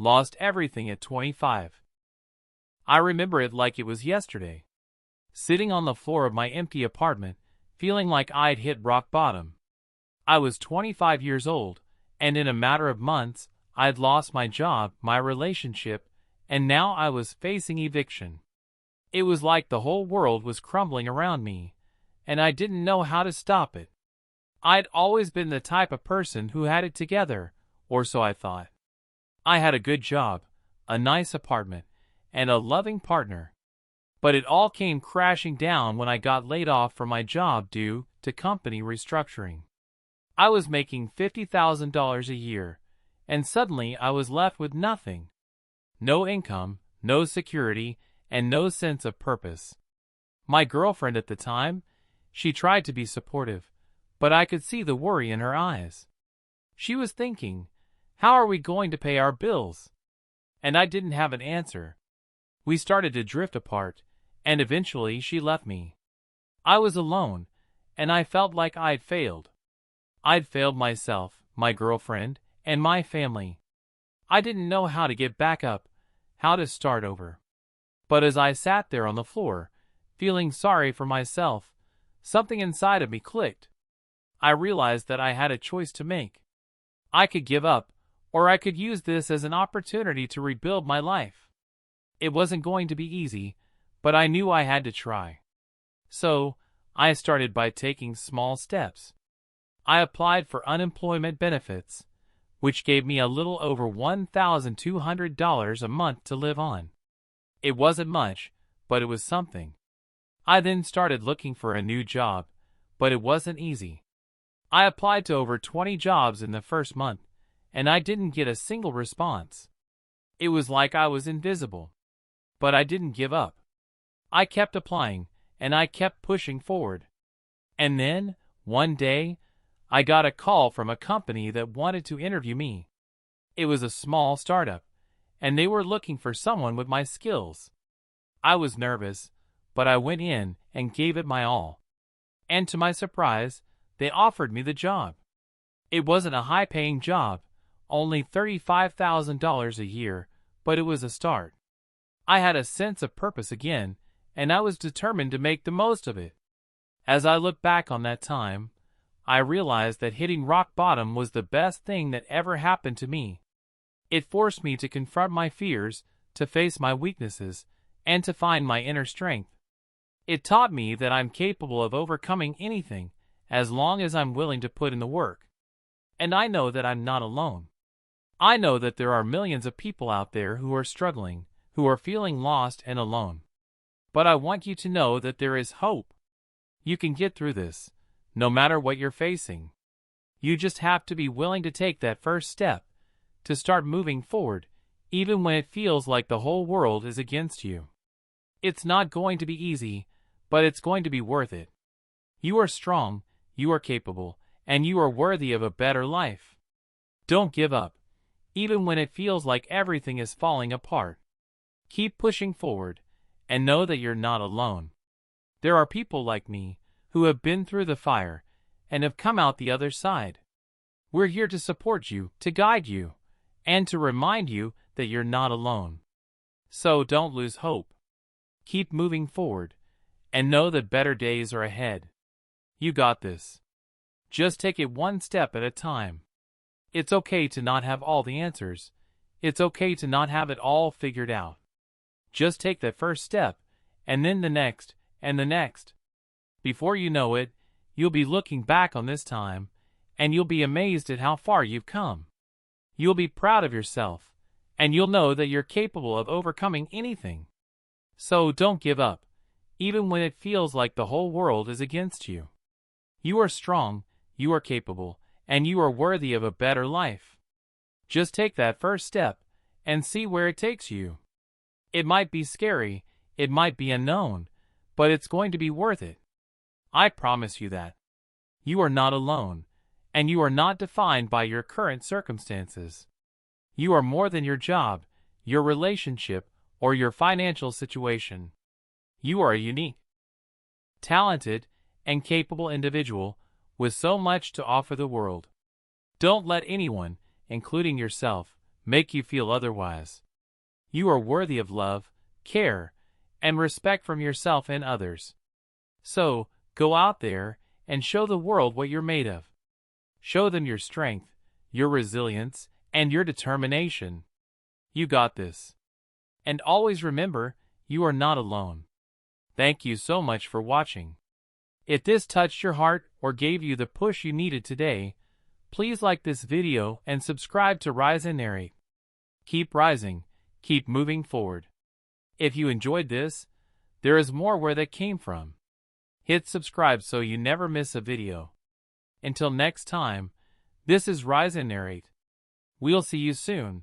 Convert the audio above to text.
lost everything at 25. I remember it like it was yesterday. Sitting on the floor of my empty apartment, feeling like I'd hit rock bottom. I was 25 years old, and in a matter of months, I'd lost my job, my relationship, and now I was facing eviction. It was like the whole world was crumbling around me, and I didn't know how to stop it. I'd always been the type of person who had it together, or so I thought. I had a good job, a nice apartment, and a loving partner. But it all came crashing down when I got laid off from my job due to company restructuring. I was making $50,000 a year, and suddenly I was left with nothing. No income, no security, and no sense of purpose. My girlfriend at the time, she tried to be supportive, but I could see the worry in her eyes. She was thinking, how are we going to pay our bills? And I didn't have an answer. We started to drift apart, and eventually she left me. I was alone, and I felt like I'd failed. I'd failed myself, my girlfriend, and my family. I didn't know how to get back up, how to start over. But as I sat there on the floor, feeling sorry for myself, something inside of me clicked. I realized that I had a choice to make. I could give up, or I could use this as an opportunity to rebuild my life. It wasn't going to be easy, but I knew I had to try. So, I started by taking small steps. I applied for unemployment benefits, which gave me a little over $1,200 a month to live on. It wasn't much, but it was something. I then started looking for a new job, but it wasn't easy. I applied to over 20 jobs in the first month, and I didn't get a single response. It was like I was invisible. But I didn't give up. I kept applying, and I kept pushing forward. And then, one day, I got a call from a company that wanted to interview me. It was a small startup, and they were looking for someone with my skills. I was nervous, but I went in and gave it my all. And to my surprise, they offered me the job. It wasn't a high-paying job, only $35,000 a year, but it was a start. I had a sense of purpose again, and I was determined to make the most of it. As I look back on that time, I realized that hitting rock bottom was the best thing that ever happened to me. It forced me to confront my fears, to face my weaknesses, and to find my inner strength. It taught me that I'm capable of overcoming anything, as long as I'm willing to put in the work. And I know that I'm not alone. I know that there are millions of people out there who are struggling, who are feeling lost and alone. But I want you to know that there is hope. You can get through this, no matter what you're facing. You just have to be willing to take that first step, to start moving forward, even when it feels like the whole world is against you. It's not going to be easy, but it's going to be worth it. You are strong, you are capable, and you are worthy of a better life. Don't give up, even when it feels like everything is falling apart. Keep pushing forward, and know that you're not alone. There are people like me, who have been through the fire, and have come out the other side. We're here to support you, to guide you, and to remind you that you're not alone. So don't lose hope. Keep moving forward, and know that better days are ahead. You got this. Just take it one step at a time. It's okay to not have all the answers. It's okay to not have it all figured out. Just take that first step, and then the next, and the next. Before you know it, you'll be looking back on this time, and you'll be amazed at how far you've come. You'll be proud of yourself, and you'll know that you're capable of overcoming anything. So don't give up, even when it feels like the whole world is against you. You are strong, you are capable, and you are worthy of a better life. Just take that first step, and see where it takes you. It might be scary, it might be unknown, but it's going to be worth it. I promise you that. You are not alone, and you are not defined by your current circumstances. You are more than your job, your relationship, or your financial situation. You are a unique, talented, and capable individual with so much to offer the world. Don't let anyone, including yourself, make you feel otherwise. You are worthy of love, care, and respect from yourself and others. So, go out there and show the world what you're made of. Show them your strength, your resilience, and your determination. You got this. And always remember, you are not alone. Thank you so much for watching. If this touched your heart or gave you the push you needed today, please like this video and subscribe to Rise and Narrate. Keep rising, keep moving forward. If you enjoyed this, there is more where that came from. Hit subscribe so you never miss a video. Until next time, this is Rise and Narrate. We'll see you soon.